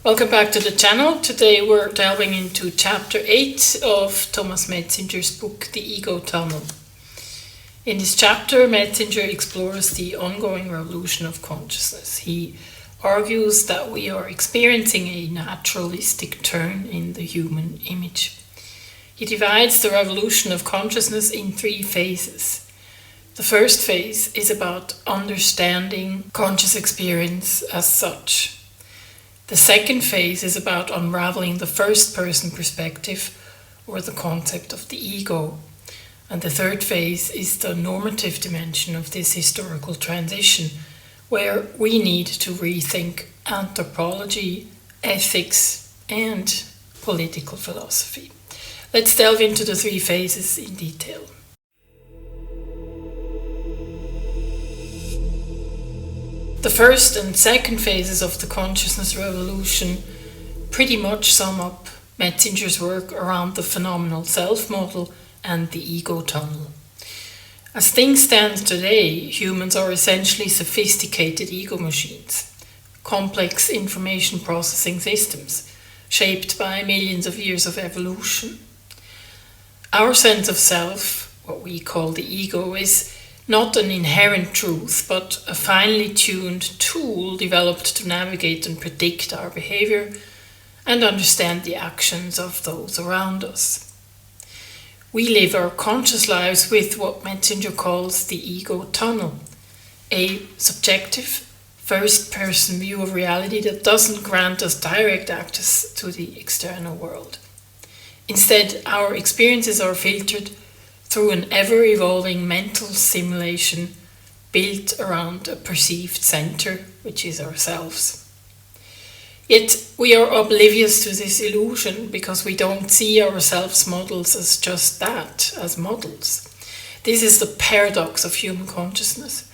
Welcome back to the channel. Today we're delving into chapter 8 of Thomas Metzinger's book, The Ego Tunnel. In this chapter, Metzinger explores the ongoing revolution of consciousness. He argues that we are experiencing a naturalistic turn in the human image. He divides the revolution of consciousness in 3 phases. The first phase is about understanding conscious experience as such. The second phase is about unraveling the first-person perspective, or the concept of the ego. And the third phase is the normative dimension of this historical transition, where we need to rethink anthropology, ethics, and political philosophy. Let's delve into the 3 phases in detail. The first and second phases of the consciousness revolution pretty much sum up Metzinger's work around the phenomenal self model and the ego tunnel. As things stand today, humans are essentially sophisticated ego machines, complex information processing systems, shaped by millions of years of evolution. Our sense of self, what we call the ego, is not an inherent truth, but a finely tuned tool developed to navigate and predict our behavior and understand the actions of those around us. We live our conscious lives with what Metzinger calls the ego tunnel, a subjective, first-person view of reality that doesn't grant us direct access to the external world. Instead, our experiences are filtered through an ever-evolving mental simulation built around a perceived center, which is ourselves. Yet we are oblivious to this illusion because we don't see ourselves models as just that, as models. This is the paradox of human consciousness.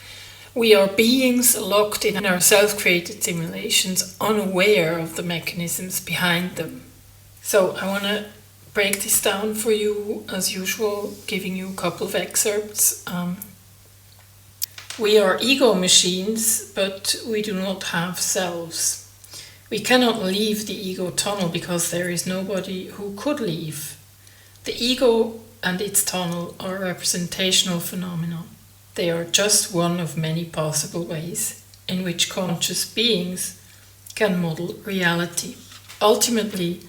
We are beings locked in our self-created simulations, unaware of the mechanisms behind them. So I want to break this down for you, as usual, giving you a couple of excerpts. We are ego machines, but we do not have selves. We cannot leave the ego tunnel because there is nobody who could leave. The ego and its tunnel are representational phenomena. They are just one of many possible ways in which conscious beings can model reality. Ultimately,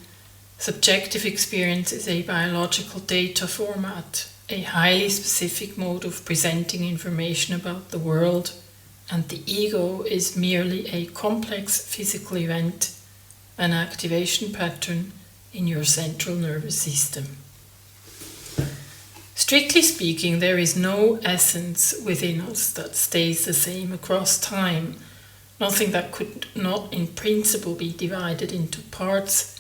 subjective experience is a biological data format, a highly specific mode of presenting information about the world, and the ego is merely a complex physical event, an activation pattern in your central nervous system. Strictly speaking, there is no essence within us that stays the same across time, nothing that could not in principle be divided into parts,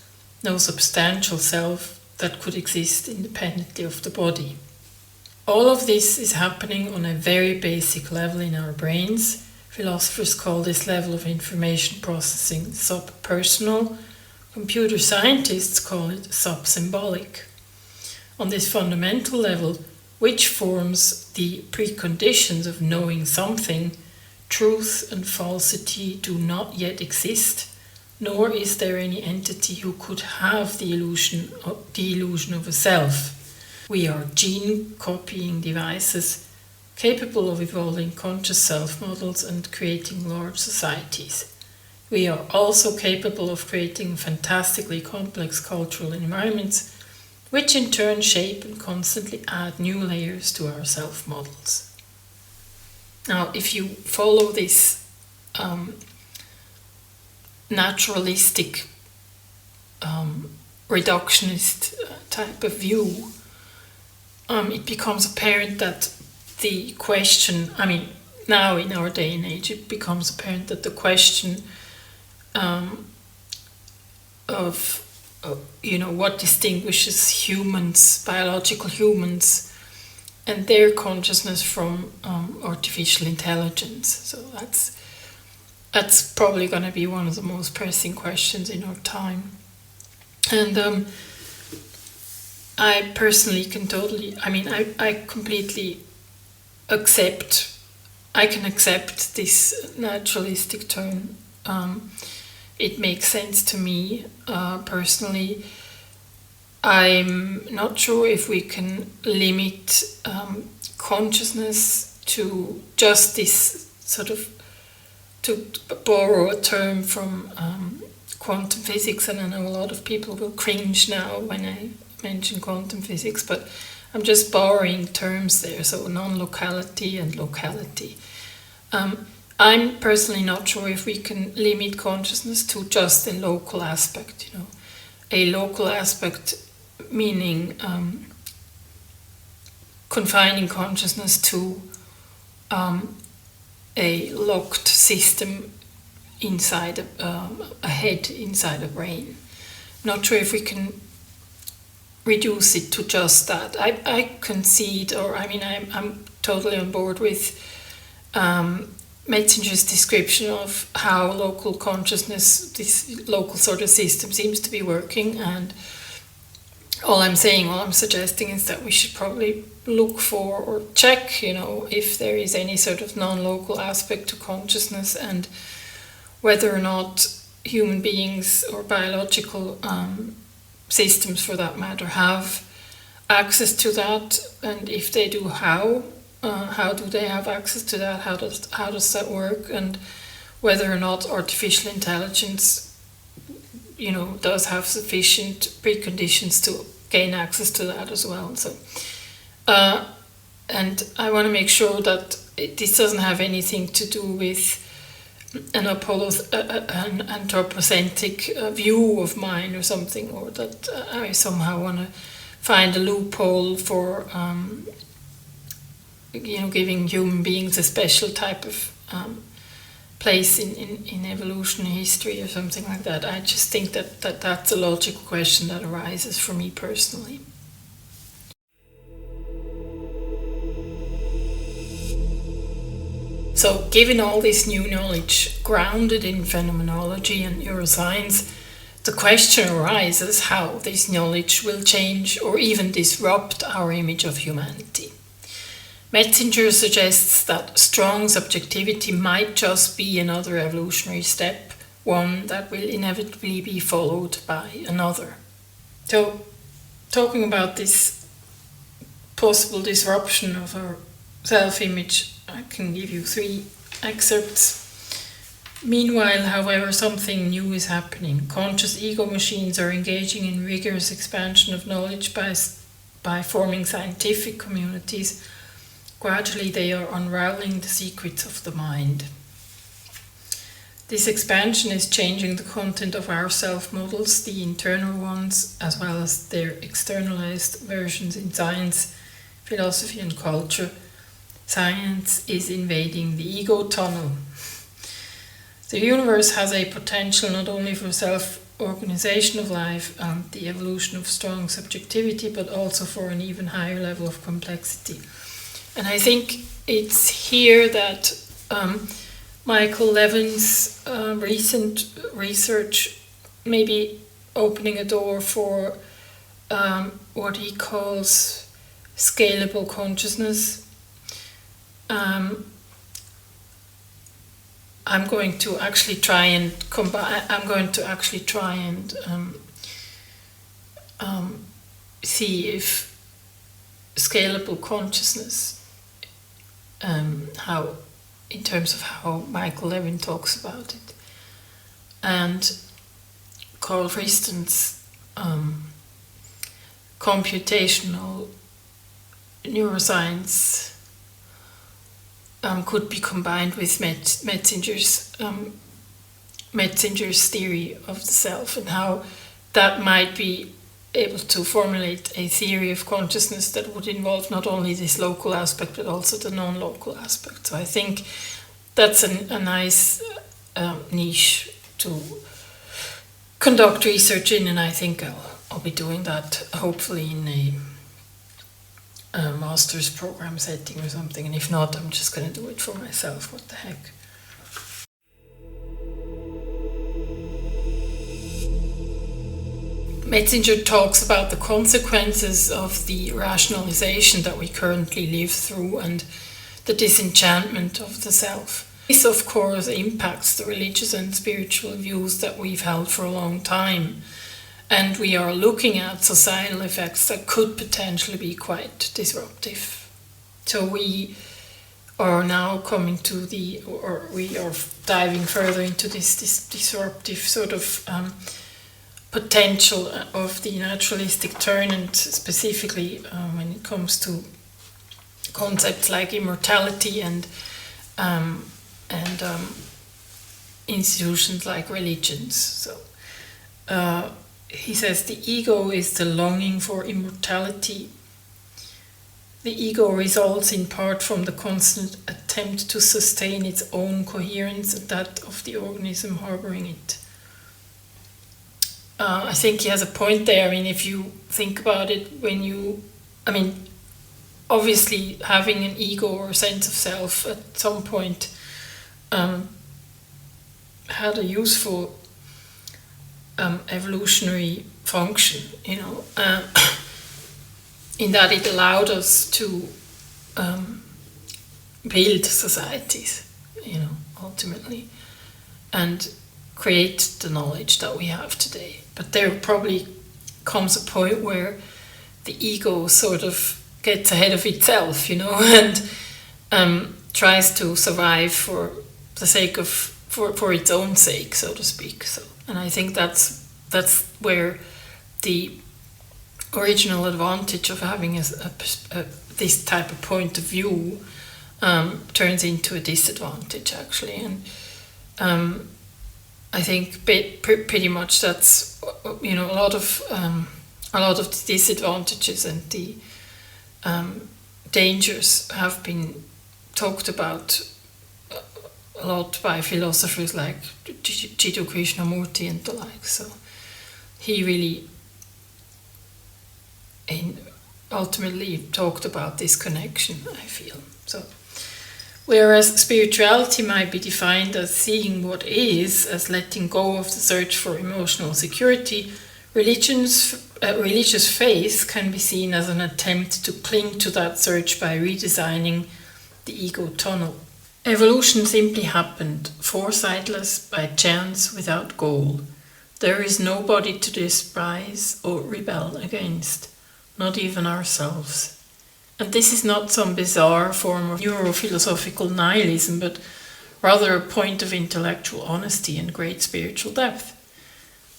no substantial self that could exist independently of the body. All of this is happening on a very basic level in our brains. Philosophers call this level of information processing subpersonal. Computer scientists call it subsymbolic. On this fundamental level, which forms the preconditions of knowing something, truth and falsity do not yet exist, nor is there any entity who could have the illusion of a self. We are gene-copying devices capable of evolving conscious self-models and creating large societies. We are also capable of creating fantastically complex cultural environments, which in turn shape and constantly add new layers to our self-models. Now, if you follow this naturalistic, reductionist type of view, it becomes apparent that the question, now in our day and age, it becomes apparent that the question of what distinguishes humans, biological humans, and their consciousness from artificial intelligence. So that's probably going to be one of the most pressing questions in our time. And I personally can I completely I can accept this naturalistic turn it makes sense to me personally. I'm not sure if we can limit consciousness to just this sort of, to borrow a term from quantum physics, and I know a lot of people will cringe now when I mention quantum physics, but I'm just borrowing terms there, so non-locality and locality. I'm personally not sure if we can limit consciousness to just a local aspect, a local aspect meaning confining consciousness to a locked system inside a head, inside a brain. Not sure if we can reduce it to just that. I concede, I'm totally on board with Metzinger's description of how local consciousness, this local sort of system, seems to be working, and all I'm suggesting is that we should probably look for or check, if there is any sort of non-local aspect to consciousness, and whether or not human beings or biological systems, for that matter, have access to that, and if they do, how do they have access to that? How does that work? And whether or not artificial intelligence, does have sufficient preconditions to gain access to that as well. So, and I want to make sure that this doesn't have anything to do with an anthropocentric view of mine or something, or that I somehow want to find a loophole for giving human beings a special type of place in evolutionary history or something like that. I just think that's a logical question that arises for me personally. So, given all this new knowledge grounded in phenomenology and neuroscience, the question arises how this knowledge will change or even disrupt our image of humanity. Metzinger suggests that strong subjectivity might just be another evolutionary step, one that will inevitably be followed by another. So, talking about this possible disruption of our self-image, I can give you 3 excerpts. Meanwhile, however, something new is happening. Conscious ego machines are engaging in rigorous expansion of knowledge by forming scientific communities. Gradually, they are unraveling the secrets of the mind. This expansion is changing the content of our self-models, the internal ones, as well as their externalized versions in science, philosophy, and culture. Science is invading the ego tunnel. The universe has a potential not only for self-organization of life and the evolution of strong subjectivity, but also for an even higher level of complexity. And I think it's here that Michael Levin's recent research may be opening a door for what he calls scalable consciousness. I'm going to actually try and see if scalable consciousness, how, in terms of how Michael Levin talks about it, and Carl Fristen's computational neuroscience could be combined with Metzinger's theory of the self, and how that might be able to formulate a theory of consciousness that would involve not only this local aspect but also the non-local aspect. So I think that's a nice niche to conduct research in, and I think I'll be doing that hopefully in a master's program setting or something, and if not, I'm just going to do it for myself. What the heck. Metzinger talks about the consequences of the rationalization that we currently live through and the disenchantment of the self. This, of course, impacts the religious and spiritual views that we've held for a long time. And we are looking at societal effects that could potentially be quite disruptive. So we are now coming to we are diving further into this disruptive sort of potential of the naturalistic turn, and specifically when it comes to concepts like immortality and institutions like religions. So he says the ego is the longing for immortality. The ego results in part from the constant attempt to sustain its own coherence and that of the organism harboring it. I think he has a point there. I mean, if you think about it, obviously having an ego or sense of self at some point had a useful evolutionary function, in that it allowed us to build societies, ultimately, and create the knowledge that we have today. But there probably comes a point where the ego sort of gets ahead of itself, and tries to survive for the sake of, for its own sake, so to speak. So, and I think that's where the original advantage of having this type of point of view turns into a disadvantage, actually. And I think pretty much that's a lot of the disadvantages and the dangers have been talked about a lot by philosophers like Jiddu Krishnamurti and the like. So he really ultimately talked about this connection, I feel. So, whereas spirituality might be defined as seeing what is, as letting go of the search for emotional security, religious faith can be seen as an attempt to cling to that search by redesigning the ego tunnel. Evolution simply happened, foresightless, by chance, without goal. There is nobody to despise or rebel against, not even ourselves. And this is not some bizarre form of neurophilosophical nihilism, but rather a point of intellectual honesty and great spiritual depth.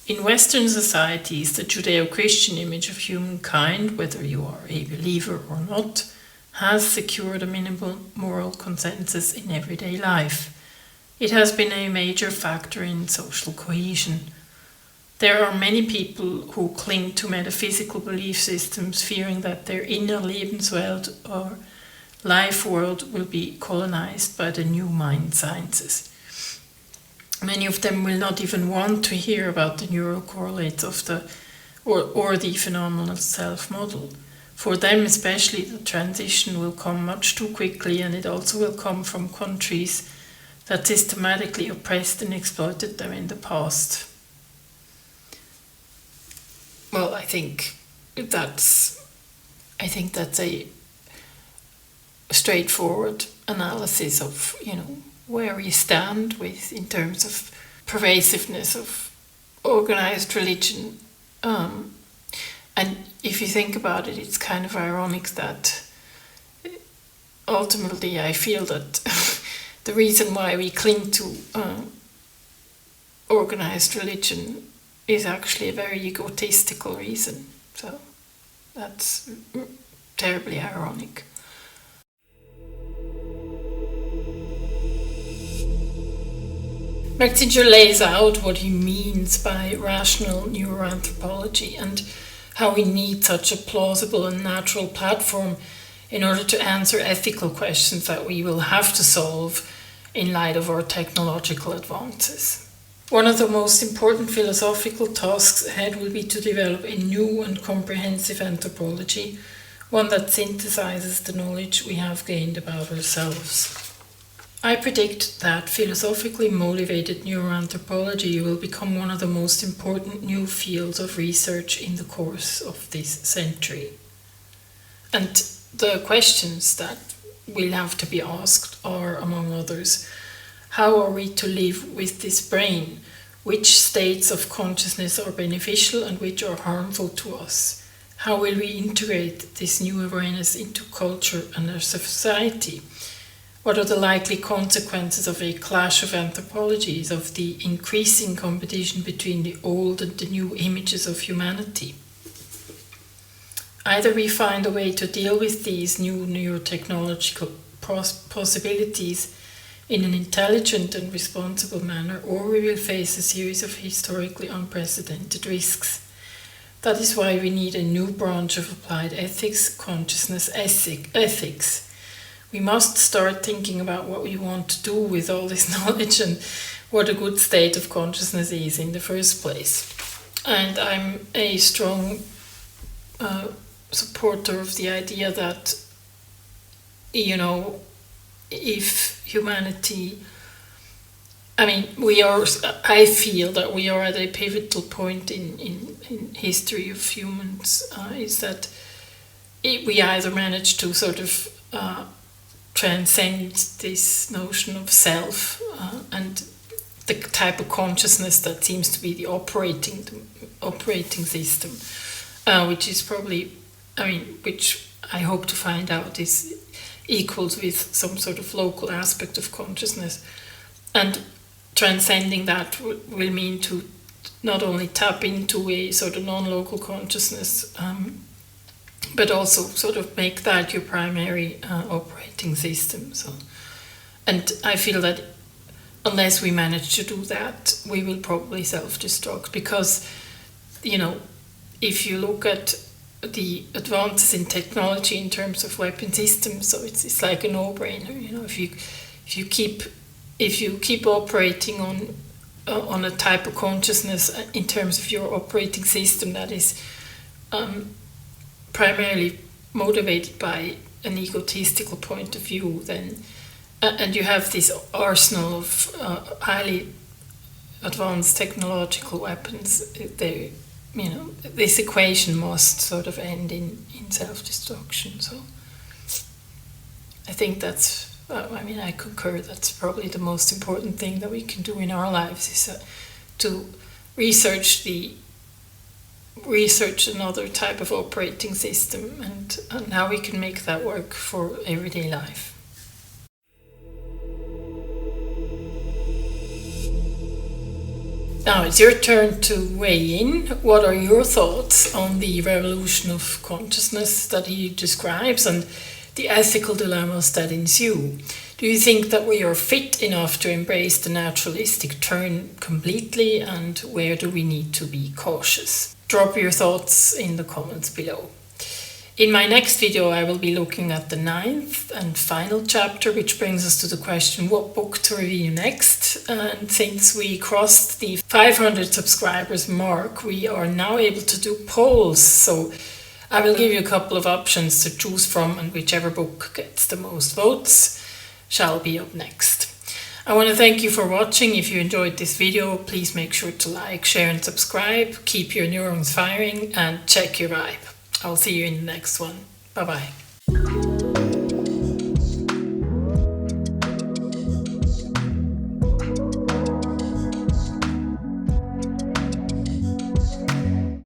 In Western societies, the Judeo-Christian image of humankind, whether you are a believer or not, has secured a minimal moral consensus in everyday life. It has been a major factor in social cohesion. There are many people who cling to metaphysical belief systems, fearing that their inner Lebenswelt or life world will be colonized by the new mind sciences. Many of them will not even want to hear about the neural correlates of the phenomenal self model. For them especially, the transition will come much too quickly, and it also will come from countries that systematically oppressed and exploited them in the past. Well, I think that's a straightforward analysis of, where we stand with in terms of pervasiveness of organized religion. And if you think about it, it's kind of ironic that ultimately I feel that the reason why we cling to organized religion is actually a very egotistical reason. So that's terribly ironic. Metzinger lays out what he means by rational neuroanthropology and how we need such a plausible and natural platform in order to answer ethical questions that we will have to solve in light of our technological advances. One of the most important philosophical tasks ahead will be to develop a new and comprehensive anthropology, one that synthesizes the knowledge we have gained about ourselves. I predict that philosophically motivated neuroanthropology will become one of the most important new fields of research in the course of this century. And the questions that will have to be asked are, among others, How are we to live with this brain? Which states of consciousness are beneficial and which are harmful to us? How will we integrate this new awareness into culture and our society? What are the likely consequences of a clash of anthropologies, of the increasing competition between the old and the new images of humanity? Either we find a way to deal with these new neurotechnological possibilities in an intelligent and responsible manner, or we will face a series of historically unprecedented risks. That is why we need a new branch of applied ethics, consciousness ethics. We must start thinking about what we want to do with all this knowledge and what a good state of consciousness is in the first place. And I'm a strong supporter of the idea that, if humanity, I feel that we are at a pivotal point in history of humans, is that we either manage to sort of transcend this notion of self and the type of consciousness that seems to be the operating system, which is probably, which I hope to find out is equals with some sort of local aspect of consciousness. And transcending that will mean to not only tap into a sort of non-local consciousness, but also sort of make that your primary operating system. So, and I feel that unless we manage to do that, we will probably self-destruct, because, if you look at the advances in technology in terms of weapon systems, so it's like a no-brainer. If you keep operating on a type of consciousness in terms of your operating system that is primarily motivated by an egotistical point of view, then and you have this arsenal of highly advanced technological weapons, this equation must sort of end in self-destruction. So I think that's, I concur, that's probably the most important thing that we can do in our lives, is to research another type of operating system and how we can make that work for everyday life. Now it's your turn to weigh in. What are your thoughts on the revolution of consciousness that he describes and the ethical dilemmas that ensue? Do you think that we are fit enough to embrace the naturalistic turn completely, and where do we need to be cautious? Drop your thoughts in the comments below. In my next video, I will be looking at the 9th and final chapter, which brings us to the question, what book to review next? And since we crossed the 500 subscribers mark, we are now able to do polls. So I will give you a couple of options to choose from, and whichever book gets the most votes shall be up next. I want to thank you for watching. If you enjoyed this video, please make sure to like, share and subscribe. Keep your neurons firing and check your vibe. I'll see you in the next one. Bye-bye.